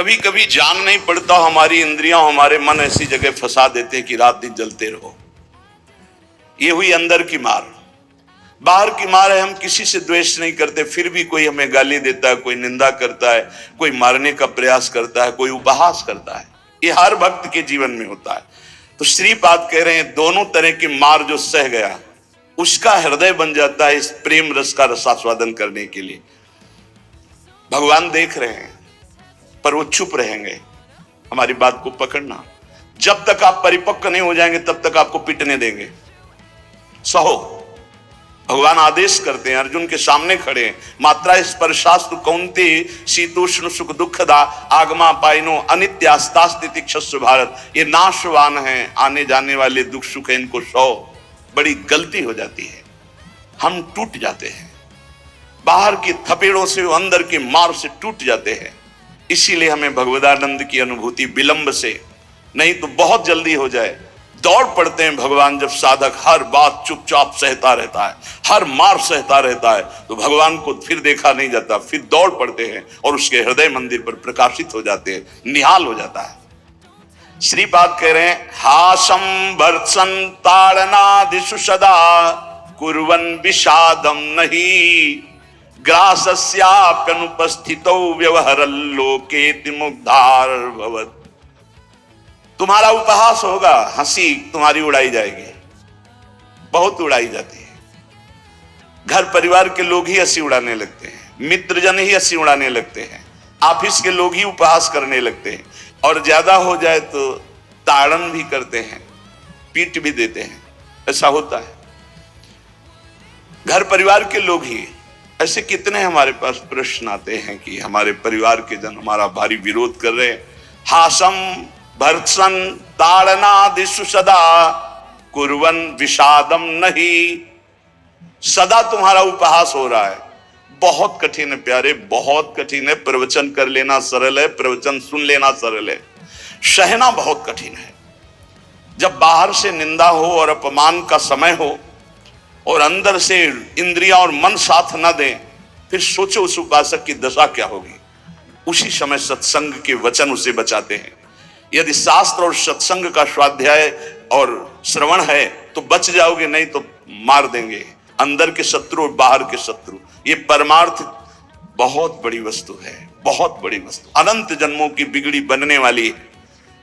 कभी कभी जान नहीं पड़ता, हमारी इंद्रियां हमारे मन ऐसी जगह फंसा देते हैं कि रात दिन जलते रहो। ये हुई अंदर की मार। बाहर की मार है, हम किसी से द्वेष नहीं करते, फिर भी कोई हमें गाली देता है, कोई निंदा करता है, कोई मारने का प्रयास करता है, कोई उपहास करता है। ये हर भक्त के जीवन में होता है। तो श्रीपाद कह रहे हैं दोनों तरह की मार जो सह गया उसका हृदय बन जाता है इस प्रेम रस का रसास्वादन करने के लिए। भगवान देख रहे हैं पर वो चुप रहेंगे। हमारी बात को पकड़ना, जब तक आप परिपक्व नहीं हो जाएंगे तब तक आपको पिटने देंगे। सहो, भगवान आदेश करते हैं, अर्जुन के सामने खड़े हैं। मात्रा स्पर्शास्तु कौन्ते शीतोष्ण सुख दुखदा आगमा पाइनो अनित्यास्तास्ति तिक्षस्व भारत। ये नाशवान है, आने जाने वाले दुख सुख है, इनको सो। बड़ी गलती हो जाती है, हम टूट जाते हैं, बाहर की थपेड़ों से अंदर की मार से टूट जाते हैं। इसीलिए हमें भगवदानंद की अनुभूति विलंब से नहीं तो बहुत जल्दी हो जाए। दौड़ पड़ते हैं भगवान जब साधक हर बात चुपचाप सहता रहता है, हर मार सहता रहता है, तो भगवान को फिर देखा नहीं जाता, फिर दौड़ पड़ते हैं और उसके हृदय मंदिर पर प्रकाशित हो जाते हैं, निहाल हो जाता है। श्रीपाद कह रहे हैं हासम भर्त्सन ताड़नादिषु सदा कुर्वन् विषादम नहीं ग्रासस्याप्यनुपस्थितौ व्यवहरल्लोकेति मुग्धार भवत्। तुम्हारा उपहास होगा, हंसी तुम्हारी उड़ाई जाएगी, बहुत उड़ाई जाती है। घर परिवार के लोग ही हंसी उड़ाने लगते हैं, मित्रजन ही हंसी उड़ाने लगते हैं, ऑफिस के लोग ही उपहास करने लगते हैं, और ज्यादा हो जाए तो ताड़न भी करते हैं, पीट भी देते हैं। ऐसा होता है, घर परिवार के लोग ही। ऐसे कितने हमारे पास प्रश्न आते हैं कि हमारे परिवार के जन हमारा भारी विरोध कर रहे हैं। हासम भर्त्सन ताड़नादिषु सदा कुर्वन् विषादम नहीं। सदा तुम्हारा उपहास हो रहा है, बहुत कठिन है प्यारे, बहुत कठिन है। प्रवचन कर लेना सरल है, प्रवचन सुन लेना सरल है, सहना बहुत कठिन है। जब बाहर से निंदा हो और अपमान का समय हो और अंदर से इंद्रियां और मन साथ न दें, फिर सोचो उस उपासक की दशा क्या होगी। उसी समय सत्संग के वचन उसे बचाते हैं। यदि शास्त्र और सत्संग का स्वाध्याय और श्रवण है तो बच जाओगे, नहीं तो मार देंगे अंदर के शत्रु और बाहर के शत्रु। ये परमार्थ बहुत बड़ी वस्तु है, बहुत बड़ी वस्तु, अनंत जन्मों की बिगड़ी बनने वाली है।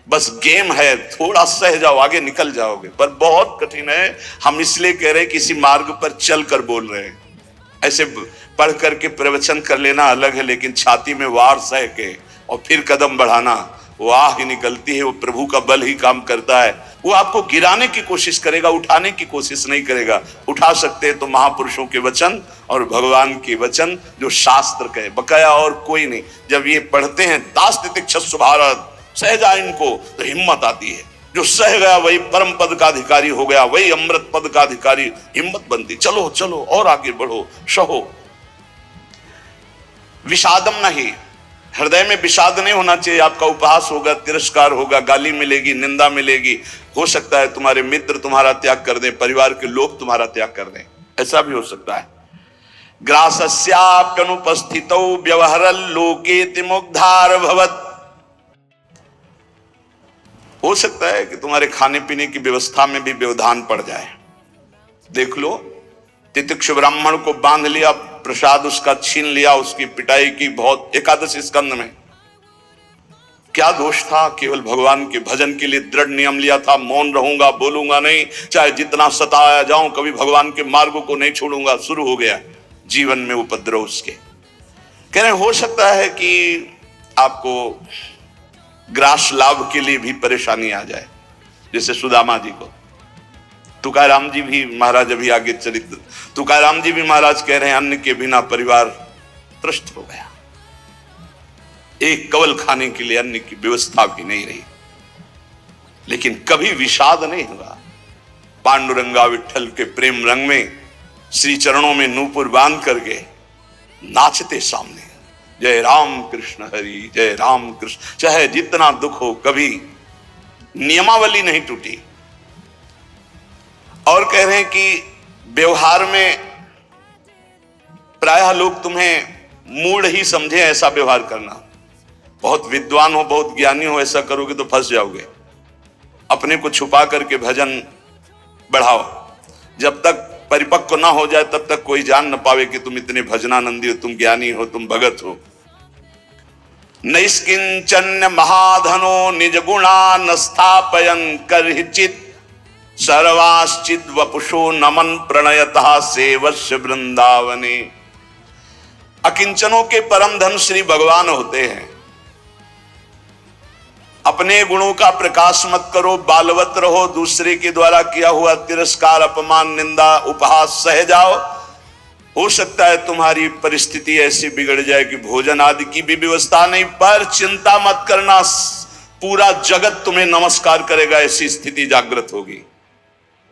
बस गेम है, थोड़ा सह जाओ आगे निकल जाओगे, पर बहुत कठिन है। हम इसलिए कह रहे हैं किसी मार्ग पर चल कर बोल रहे हैं। ऐसे पढ़ करके प्रवचन कर लेना अलग है, लेकिन छाती में वार सह के और फिर कदम बढ़ाना, वो आह ही निकलती है। वो प्रभु का बल ही काम करता है। वो आपको गिराने की कोशिश करेगा, उठाने की कोशिश नहीं करेगा। उठा सकते हैं तो महापुरुषों के वचन और भगवान के वचन जो शास्त्र कहे, बकाया और कोई नहीं। जब ये पढ़ते हैं दास्ति तिक्षस्व भारत, सह जा इनको, तो हिम्मत आती है। जो सह गया वही परम पद का अधिकारी हो गया, वही अमृत पद का अधिकारी। हिम्मत बनती, चलो चलो और आगे बढ़ो, सहो। विषादम नहीं, हृदय में विषाद नहीं होना चाहिए। आपका उपहास होगा, तिरस्कार होगा, गाली मिलेगी, निंदा मिलेगी। हो सकता है तुम्हारे मित्र तुम्हारा त्याग कर दें, परिवार के लोग तुम्हारा त्याग कर दें, ऐसा भी हो सकता है। ग्रासस्याप्यनुपस्थितौ व्यवहरल्लोकेति मुग्धार भवत्। हो सकता है कि तुम्हारे खाने पीने की व्यवस्था में भी व्यवधान पड़ जाए। देख लो, तितिक्षु ब्राह्मण को बांध लिया, प्रसाद उसका छीन लिया, उसकी पिटाई की बहुत। एकादश स्कंद में क्या दोष था? केवल भगवान के भजन के लिए दृढ़ नियम लिया था, मौन रहूंगा, बोलूंगा नहीं, चाहे जितना सताया जाऊं, कभी भगवान के मार्गों को नहीं छोड़ूंगा। शुरू हो गया जीवन में उपद्रव उसके। कह रहे हो सकता है कि आपको ग्रास लाभ के लिए भी परेशानी आ जाए, जैसे सुदामा जी को। तुकाराम जी भी महाराज अभी आगे चरित्र, तुकाराम जी भी महाराज कह रहे हैं अन्न के बिना परिवार त्रस्त हो गया, एक कवल खाने के लिए अन्न की व्यवस्था भी नहीं रही। लेकिन कभी विषाद नहीं हुआ। पांडुरंगा विठल के प्रेम रंग में श्री चरणों में नूपुर बांध करके नाचते सामने, जय राम कृष्ण हरि, जय राम कृष्ण। चाहे जितना दुख हो, कभी नियमावली नहीं टूटी। और कह रहे हैं कि व्यवहार में प्रायः लोग तुम्हें मूढ़ ही समझे, ऐसा व्यवहार करना। बहुत विद्वान हो, बहुत ज्ञानी हो, ऐसा करोगे तो फंस जाओगे। अपने को छुपा करके भजन बढ़ाओ, जब तक परिपक्व ना हो जाए तब तक कोई जान न पावे कि तुम इतने भजनानंदी हो, तुम ज्ञानी हो, तुम भगत हो। नैष्किंचन्य महाधनो निज गुणा न स्थापयन करहिचित सर्वाश्चिद वपुषो नमन प्रणयतः सेवस्य वृंदावने। अकिंचनों के परम धन श्री भगवान होते हैं। अपने गुणों का प्रकाश मत करो, बालवत रहो, दूसरे के द्वारा किया हुआ तिरस्कार, अपमान, निंदा, उपहास सह जाओ। हो सकता है तुम्हारी परिस्थिति ऐसी बिगड़ जाए कि भोजन आदि की भी व्यवस्था नहीं, पर चिंता मत करना, पूरा जगत तुम्हें नमस्कार करेगा, ऐसी स्थिति जागृत होगी।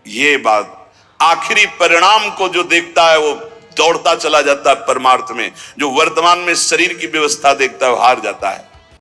ये बात, आखिरी परिणाम को जो देखता है वो दौड़ता चला जाता है परमार्थ में, जो वर्तमान में शरीर की व्यवस्था देखता है वो हार जाता है।